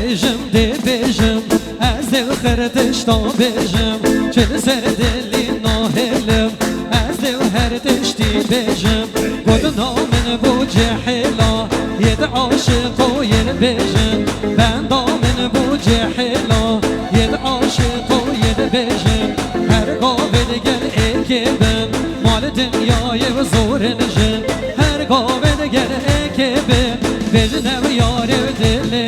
بیجم دی بیجم از دل خردش تا بیجم چل سر دلی ناهلم از دل هردش دی بیجم گل نامن بو جحلا ید عاشق و ید بیجم ben دامن بو جحلا ید عاشق و ید بیجم هر گاوه دگر اکبم مال dünyayı و زورن جن هر گاوه دگر اکبم بجنم یار دلمی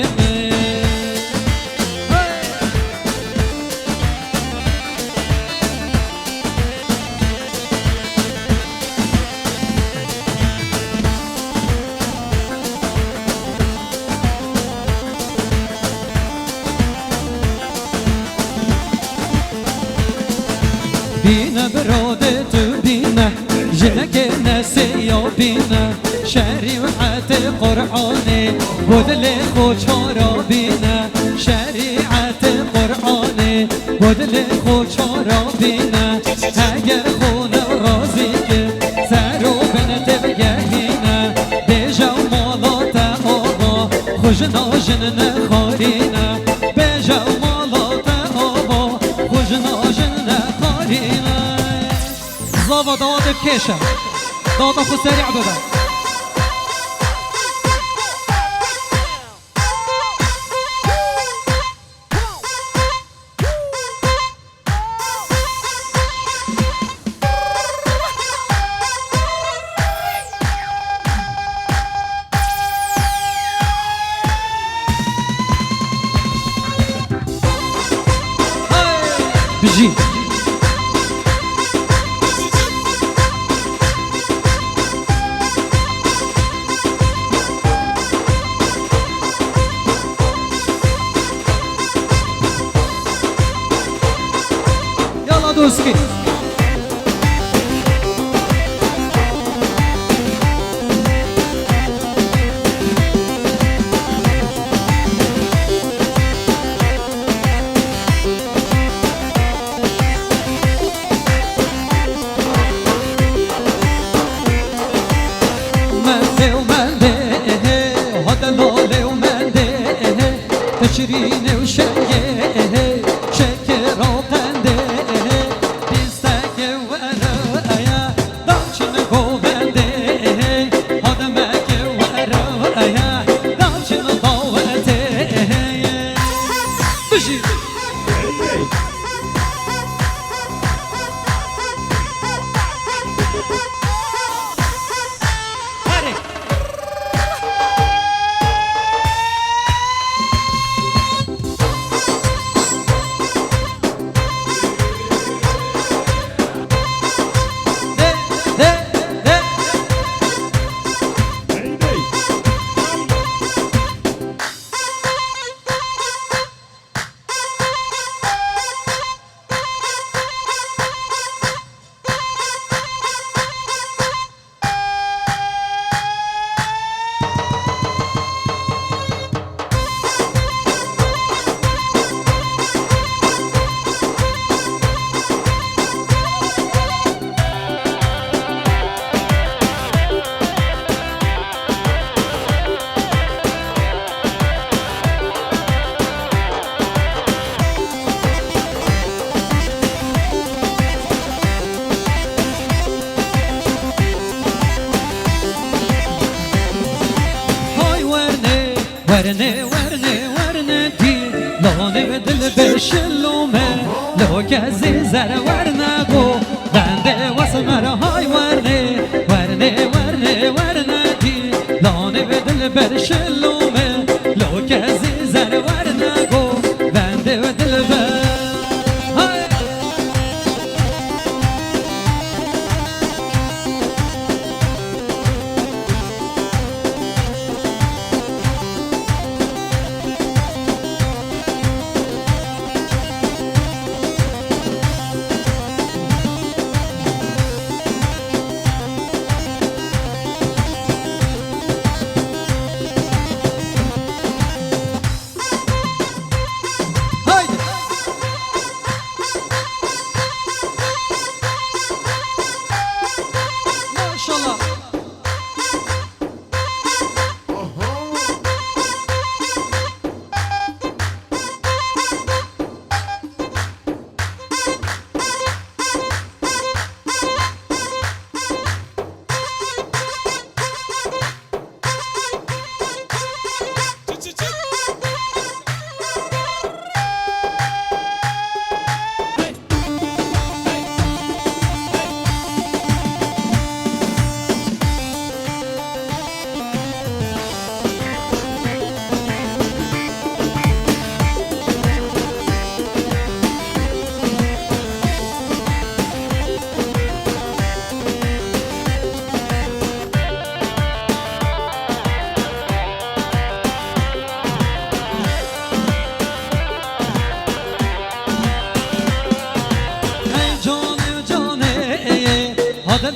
بینه براده تو بینه جنک نسیا بینه شریعت قرآنی بدل خوچارا بینه شریعت قرآنی بدل خوچارا بینه اگر خونه رازی که سرو بنت بگهینه بیجا مالات آقا خوش ناجن نخارینه بیجا مالات آقا خوش ناجن نخارینه زاوا داد بکشه داد خود سریع ببر بجي يلا دوسكي تشرين وشقيه شكر وقنده بيستك ورايا دالشن قوبنده هدمك ورايا دالشن ضوته بجي ورنه ورنه ورنه دي لونه دل بشلومه لو کسی زر ورنه گو بنده واسمر های ورنه ورنه ورنه ورنه دي لونه دل بشلومه لو کسی زر ورنه گو بنده دل بر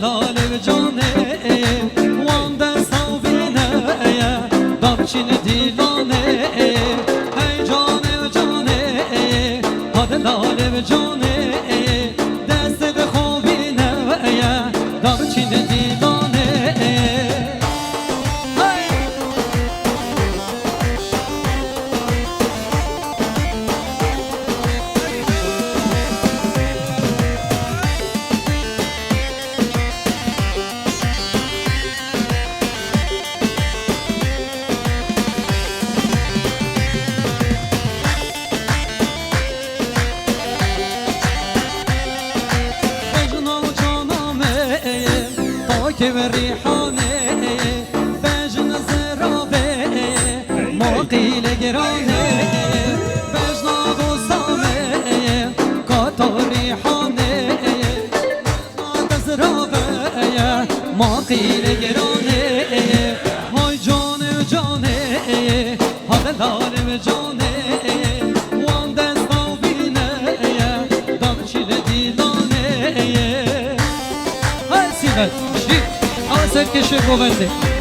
لال و جانه وان دستا بینه دامچین دیلانه ای جانه و جانه هاد لال و جانه دست بخوابینه دامچین دیلانه که و ریحانه بجن زرابه موقیل گرانه بجناب و سامه کاتا ریحانه ناد زرابه موقیل گرانه های جانه جانه حال لال جانه وان دستا بینه دامچیل دیلانه های سیبت آسد کشه گوونده